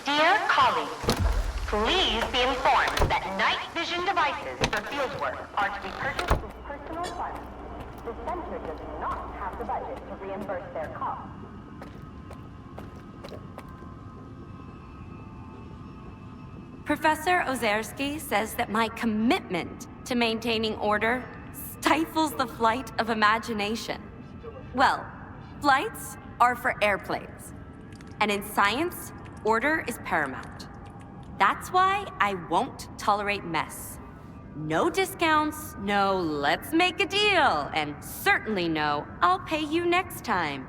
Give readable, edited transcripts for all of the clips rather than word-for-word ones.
Dear colleagues, please be informed that night vision devices for fieldwork are to be purchased with personal funds. The center does not have the budget to reimburse their costs. Professor Ozerski says that my commitment to maintaining order stifles the flight of imagination. Well, flights are for airplanes. And in science, order is paramount. That's why I won't tolerate mess. No discounts, no let's make a deal, and certainly no I'll pay you next time.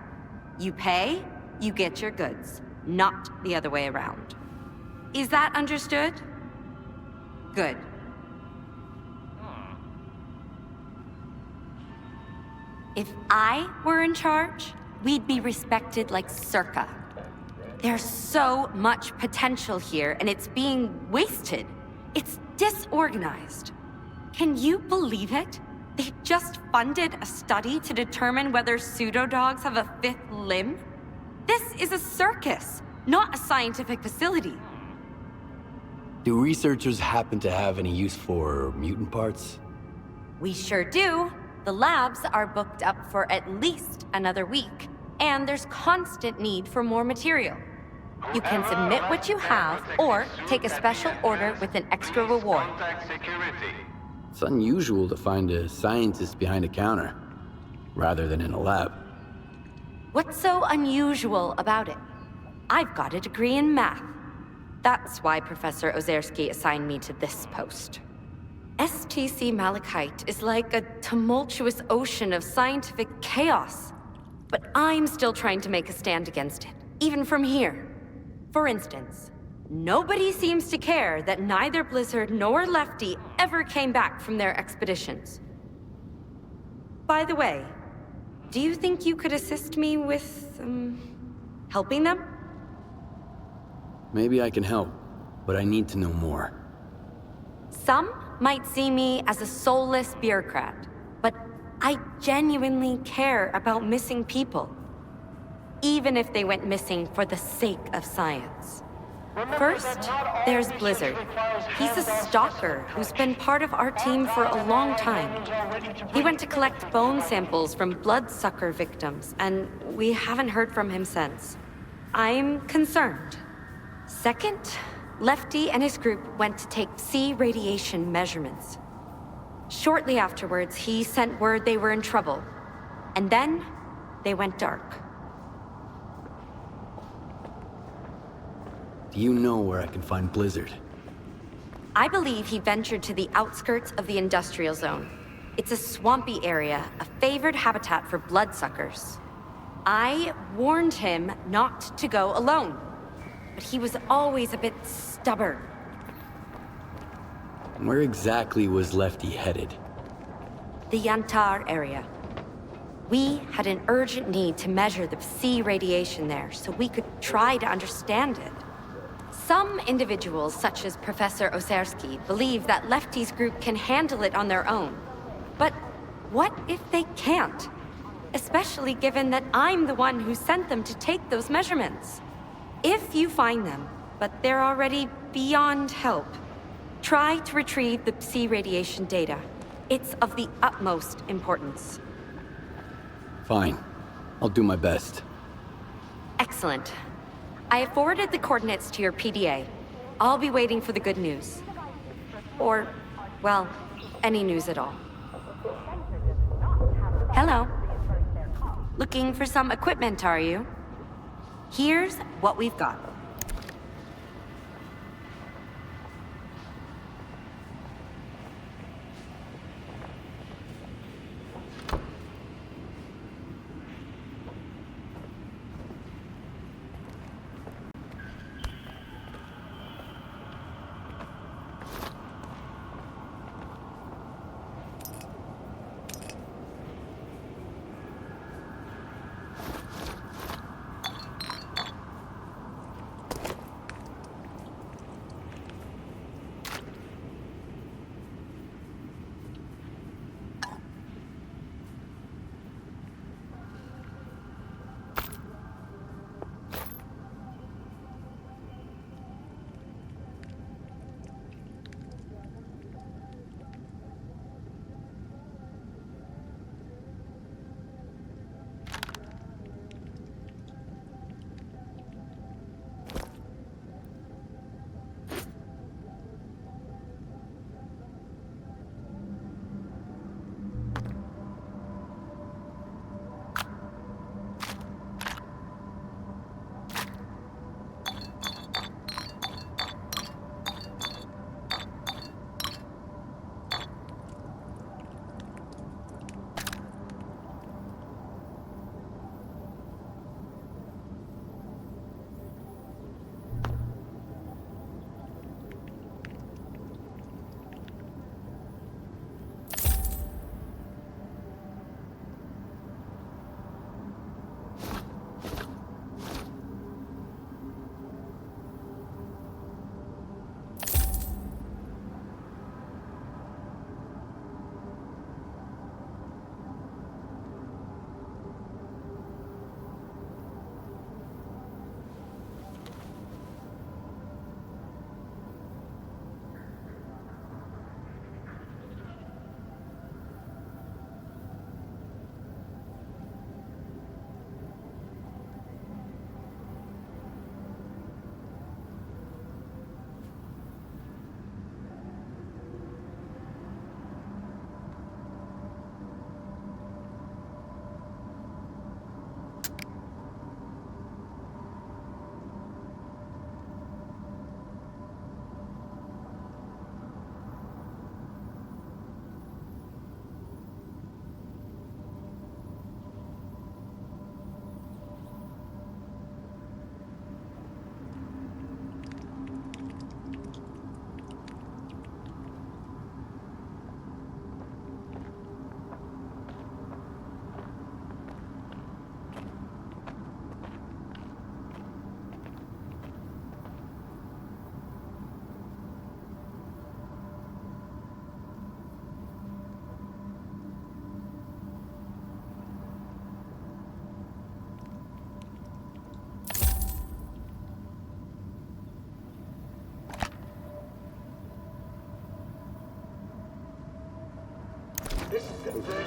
You pay, you get your goods, not the other way around. Is that understood? Good. If I were in charge, we'd be respected like Circa. There's so much potential here, and it's being wasted. It's disorganized. Can you believe it? They just funded a study to determine whether pseudo-dogs have a fifth limb? This is a circus, not a scientific facility. Do researchers happen to have any use for mutant parts? We sure do. The labs are booked up for at least another week, and there's constant need for more material. You can submit what you have, or take a special order with an extra reward. It's unusual to find a scientist behind a counter, rather than in a lab. What's so unusual about it? I've got a degree in math. That's why Professor Ozerski assigned me to this post. STC Malachite is like a tumultuous ocean of scientific chaos. But I'm still trying to make a stand against it, even from here. For instance, nobody seems to care that neither Blizzard nor Lefty ever came back from their expeditions. By the way, do you think you could assist me with, helping them? Maybe I can help, but I need to know more. Some might see me as a soulless bureaucrat, but I genuinely care about missing people. Even if they went missing for the sake of science. First, there's Blizzard. He's a stalker who's been part of our team for a long time. He went to collect bone samples from bloodsucker victims, and we haven't heard from him since. I'm concerned. Second, Lefty and his group went to take Psi radiation measurements. Shortly afterwards, he sent word they were in trouble. And then, they went dark. Do you know where I can find Blizzard? I believe he ventured to the outskirts of the industrial zone. It's a swampy area, a favored habitat for bloodsuckers. I warned him not to go alone, but he was always a bit stubborn. Where exactly was Lefty headed? The Yantar area. We had an urgent need to measure the Psi radiation there so we could try to understand it. Some individuals, such as Professor Osersky, believe that Lefty's group can handle it on their own. But what if they can't? Especially given that I'm the one who sent them to take those measurements. If you find them, but they're already beyond help, try to retrieve the Psi radiation data. It's of the utmost importance. Fine. I'll do my best. Excellent. I have forwarded the coordinates to your PDA. I'll be waiting for the good news. Or, well, any news at all. Hello. Looking for some equipment, are you? Here's what we've got.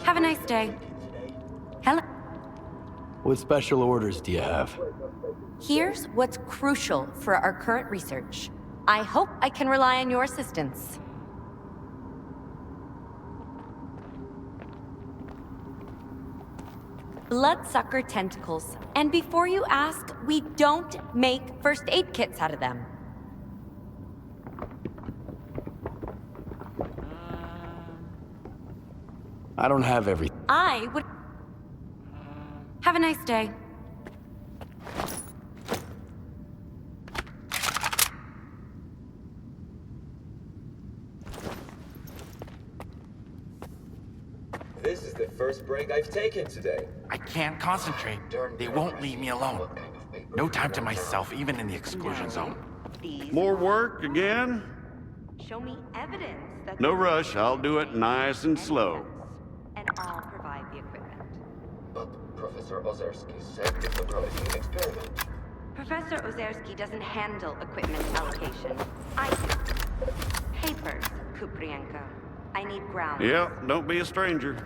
Have a nice day. Hello. What special orders do you have? Here's what's crucial for our current research. I hope I can rely on your assistance. Bloodsucker tentacles. And before you ask, we don't make first aid kits out of them. I don't have everything. I would... Have a nice day. This is the first break I've taken today. I can't concentrate. They won't leave me alone. No time to myself, even in the exclusion zone. Please. More work again? Show me evidence that... No rush, I'll do it nice and slow. And I'll provide the equipment. But Professor Ozerski said it's a promising experiment. Professor Ozerski doesn't handle equipment allocation. I do. Papers, Kuprienko. I need ground. Yeah, don't be a stranger.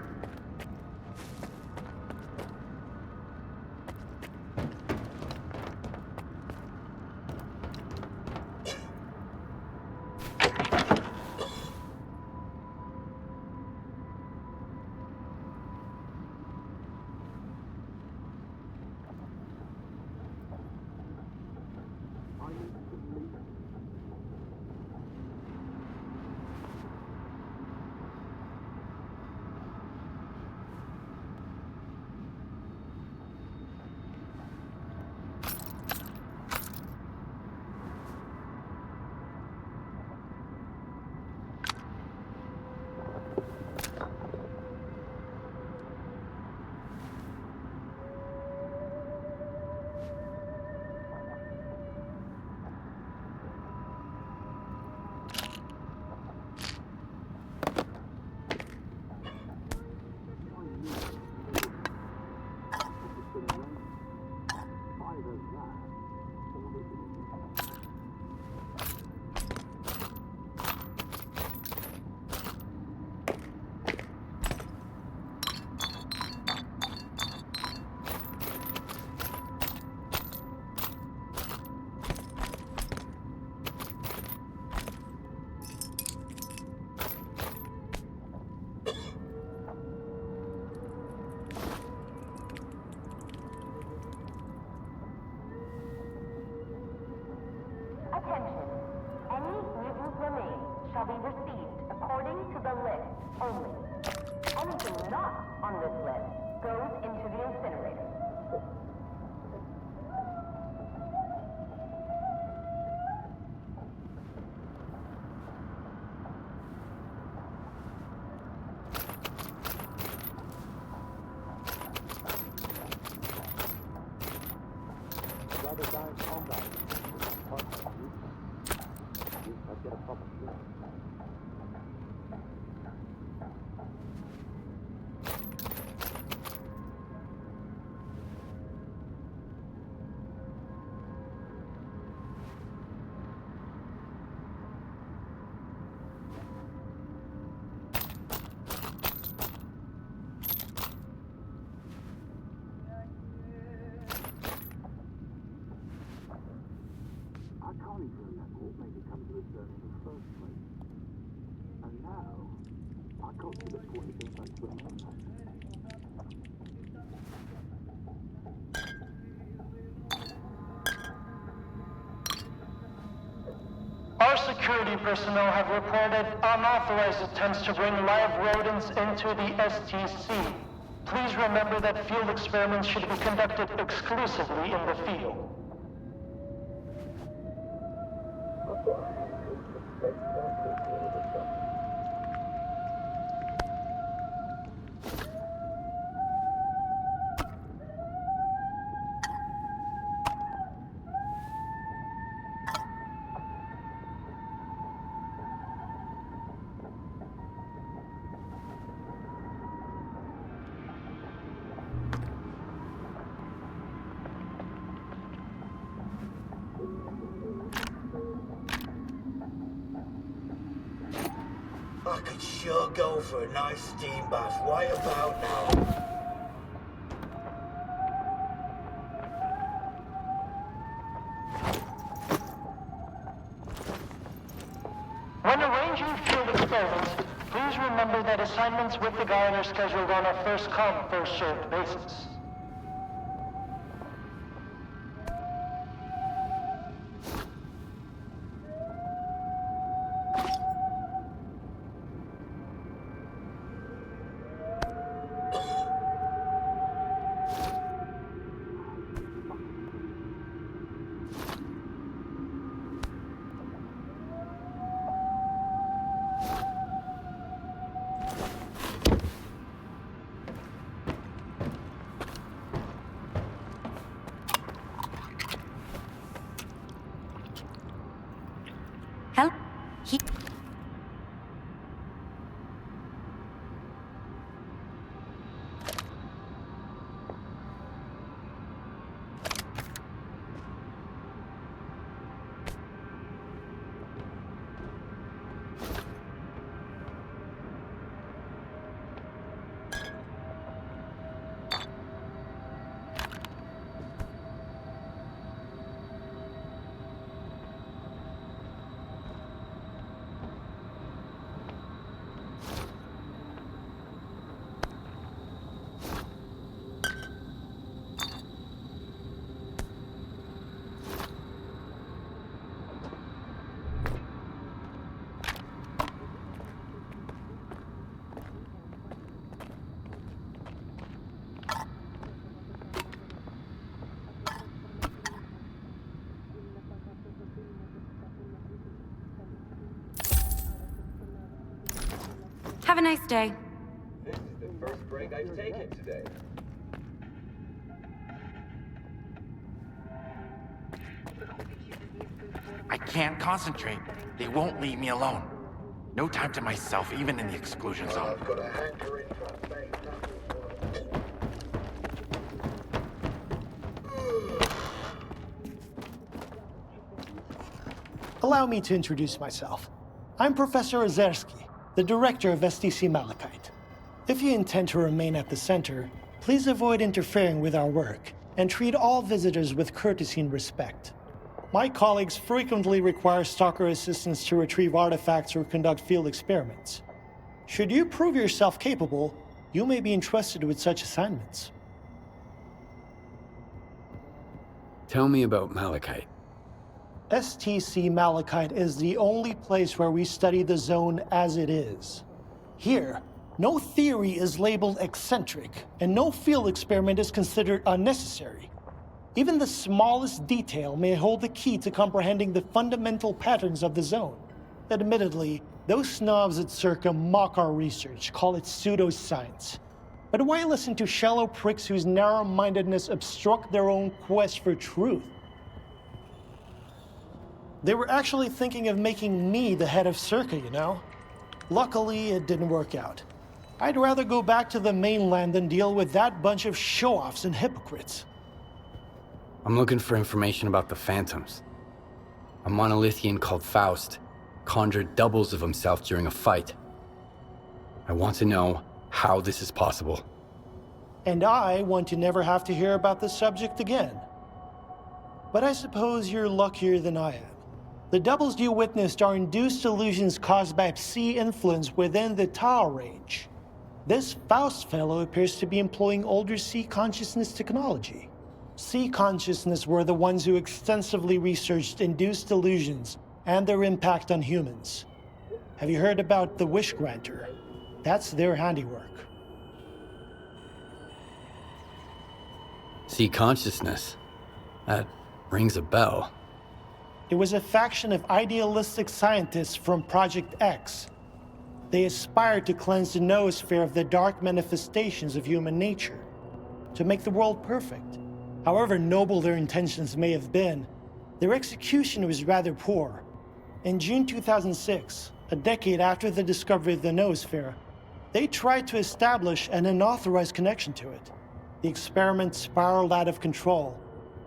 Attention. Any mutant remains shall be received according to the list only. Anything not on this list goes into the incinerator. Our security personnel have reported unauthorized attempts to bring live rodents into the STC. Please remember that field experiments should be conducted exclusively in the field. I could sure go for a nice steam bath right about now. arranging field experiments, please remember that assignments with the guard are scheduled on a first-come, first-served basis. Help. He. Have a nice day. This is the first break I've taken today. I can't concentrate. They won't leave me alone. No time to myself, even in the exclusion zone. I've got a hankering for a fake knuckle. Allow me to introduce myself. I'm Professor Ozersky, the director of STC Malachite. If you intend to remain at the center, please avoid interfering with our work and treat all visitors with courtesy and respect. My colleagues frequently require Stalker assistance to retrieve artifacts or conduct field experiments. Should you prove yourself capable, you may be entrusted with such assignments. Tell me about Malachite. STC Malachite is the only place where we study the zone as it is. Here, no theory is labeled eccentric, and no field experiment is considered unnecessary. Even the smallest detail may hold the key to comprehending the fundamental patterns of the zone. Admittedly, those snobs at Circa mock our research, call it pseudoscience. But why listen to shallow pricks whose narrow-mindedness obstruct their own quest for truth? They were actually thinking of making me the head of Circa, you know? Luckily, it didn't work out. I'd rather go back to the mainland than deal with that bunch of show-offs and hypocrites. I'm looking for information about the Phantoms. A monolithian called Faust conjured doubles of himself during a fight. I want to know how this is possible. And I want to never have to hear about this subject again. But I suppose you're luckier than I am. The doubles you witnessed are induced illusions caused by Psi influence within the Tau range. This Faust fellow appears to be employing older Psi consciousness technology. Psi consciousness were the ones who extensively researched induced illusions and their impact on humans. Have you heard about the Wish Granter? That's their handiwork. See consciousness. That rings a bell. It was a faction of idealistic scientists from Project X. They aspired to cleanse the noosphere of the dark manifestations of human nature, to make the world perfect. However noble their intentions may have been, their execution was rather poor. In June 2006, a decade after the discovery of the noosphere, they tried to establish an unauthorized connection to it. The experiment spiraled out of control,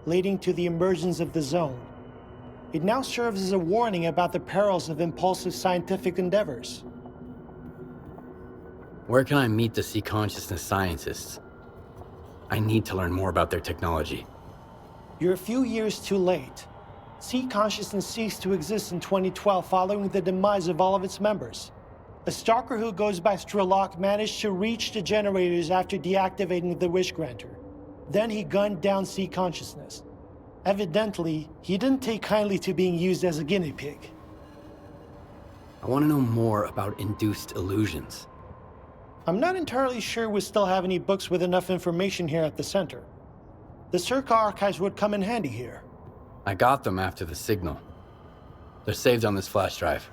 leading to the emergence of the zone. It now serves as a warning about the perils of impulsive scientific endeavors. Where can I meet the Sea Consciousness scientists? I need to learn more about their technology. You're a few years too late. Sea consciousness ceased to exist in 2012 following the demise of all of its members. A stalker who goes by Strelok managed to reach the generators after deactivating the Wish Granter. Then he gunned down Sea consciousness. Evidently, he didn't take kindly to being used as a guinea pig. I want to know more about induced illusions. I'm not entirely sure we still have any books with enough information here at the center. The Circa archives would come in handy here. I got them after the signal. They're saved on this flash drive.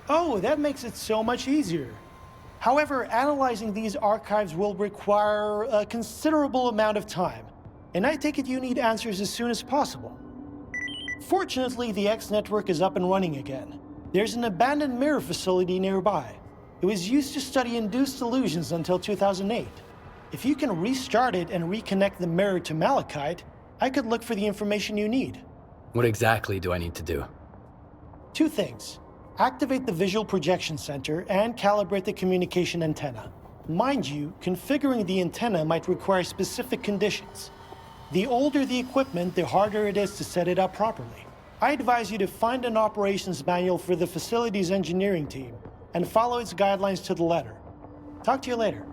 Oh, that makes it so much easier. However, analyzing these archives will require a considerable amount of time, and I take it you need answers as soon as possible. Fortunately, the X network is up and running again. There's an abandoned mirror facility nearby. It was used to study induced illusions until 2008. If you can restart it and reconnect the mirror to Malachite, I could look for the information you need. What exactly do I need to do? 2 things. Activate the visual projection center and calibrate the communication antenna. Mind you, configuring the antenna might require specific conditions. The older the equipment, the harder it is to set it up properly. I advise you to find an operations manual for the facility's engineering team and follow its guidelines to the letter. Talk to you later.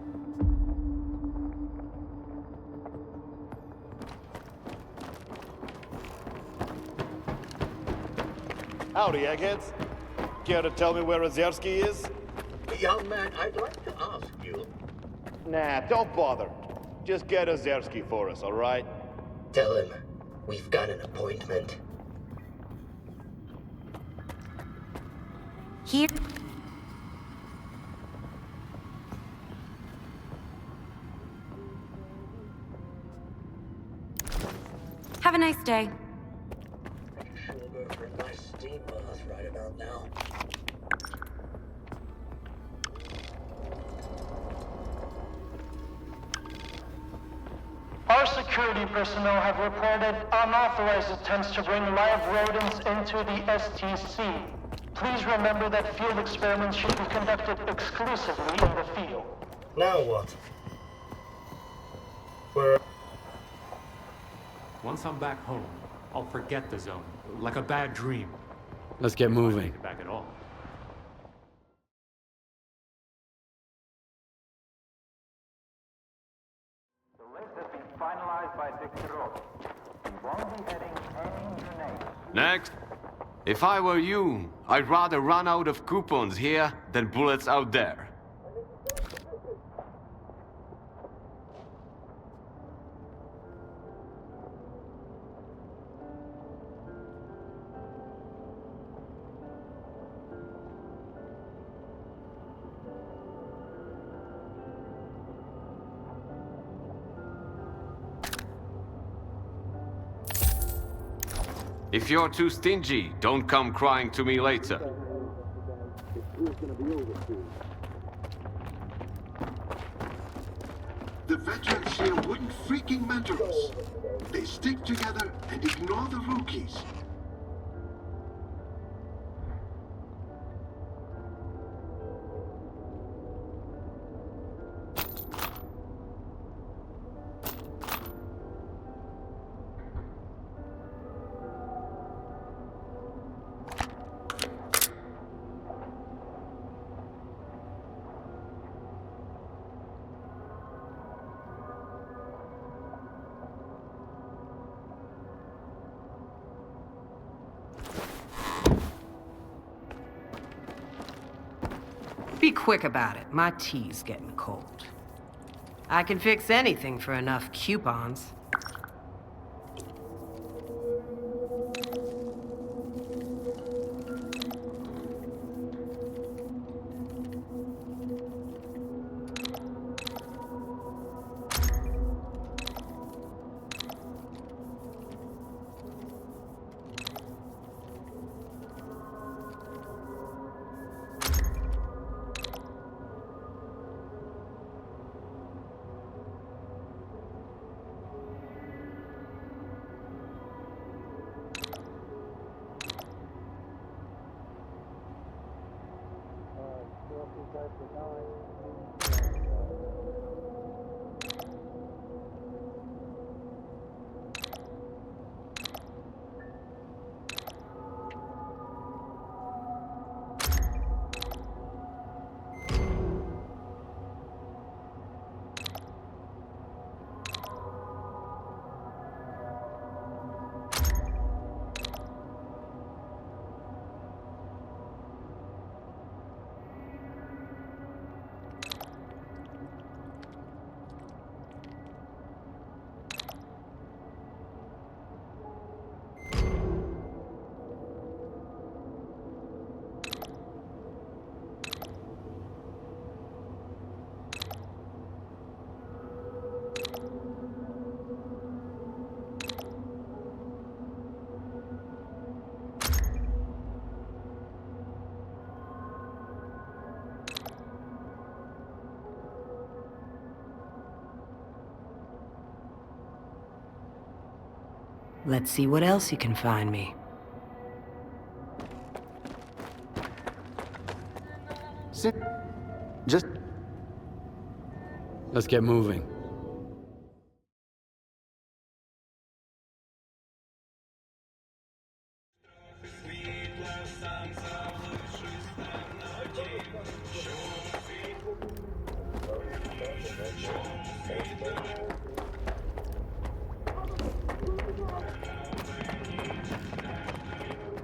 Howdy, eggheads. Care to tell me where Ozerski is? Young man, I'd like to ask you. Nah, don't bother. Just get Ozerski for us, all right? Tell him we've got an appointment. Here. Have a nice day. Sure go for a nice steam bath right about now. Our security personnel have reported unauthorized attempts to bring live rodents into the STC. Please remember that field experiments should be conducted exclusively in the field. Now what? Once I'm back home, I'll forget the zone, like a bad dream. Let's get If I moving. make it back at all. The list has been finalized by Dictorow. We won't be heading any new names. Next. If I were you, I'd rather run out of coupons here than bullets out there. If you're too stingy, don't come crying to me later. The veterans here wouldn't freaking matter us. They stick together and ignore the rookies. Be quick about it. My tea's getting cold. I can fix anything for enough coupons. Let's see what else you can find me. Sit. Just... Let's get moving.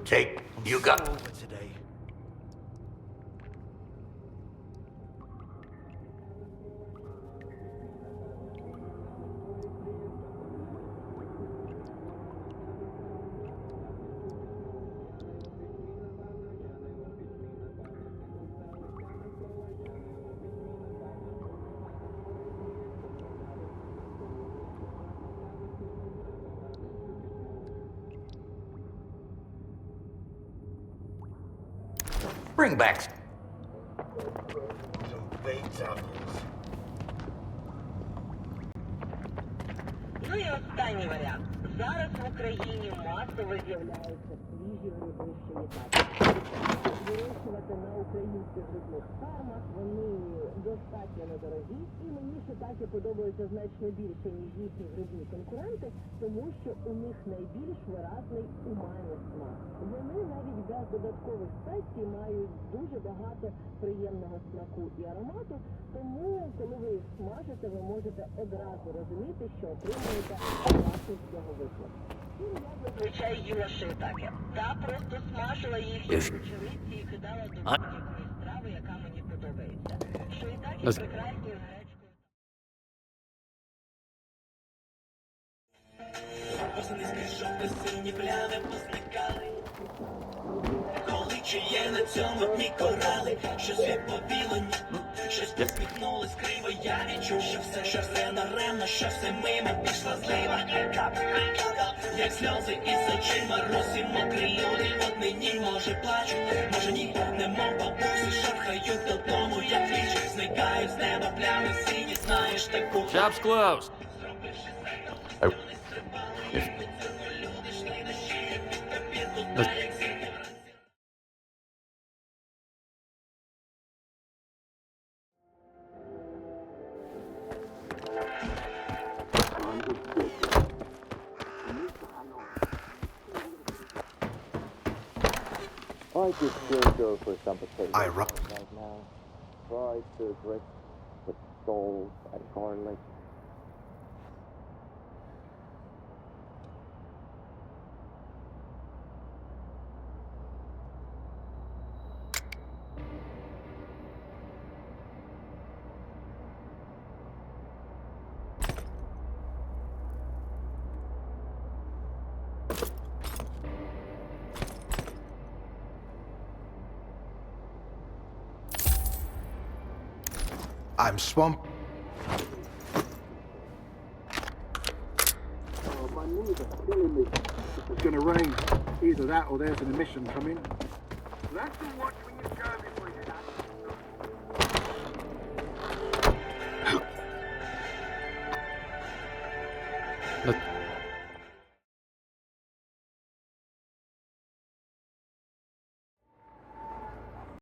Jake, you got over today. Bring back. Ну і останній варіант. Зараз в Україні масово з'являються свіжі грибущі мутації. Вирощувати на українських грибних фармах вони достатньо недорогі, і мені шитаки подобаються значно більше, ніж їхні грибні конкуренти, тому що у них найбільш виразний умайний смак. Вони навіть без додаткових спецій мають дуже багато приємного смаку і аромату, тому коли ви їх смажите, ви можете одразу розуміти, що отримуєте власний з цього виклик. Я зазвичай їла шитаки. Та просто смажила їхні вечориці і кидала до будь-якої страви, яка мені подобається. Шитаки прекрасні з гречкою. Восени скрізь сині плями позникали. Коли чи є на цьому дні корали, щось відповілені, щось посміхнулось криво, я відчув, що все наремно, що все мимо пішла злива. Кап, як сльози із очима, росі мокрі люди, однині, може плачуть, може ні, немов бабусі, шархають додому, як вічик, зникають з неба плями сині, знаєш таку. Shop's closed. I could still go for some potatoes right now. Fried to dress with salt and garlic. I'm swamped. Oh, my knees are killing me. If it's going to rain, either that or there's an emission coming. That's the watch when you go before you Let's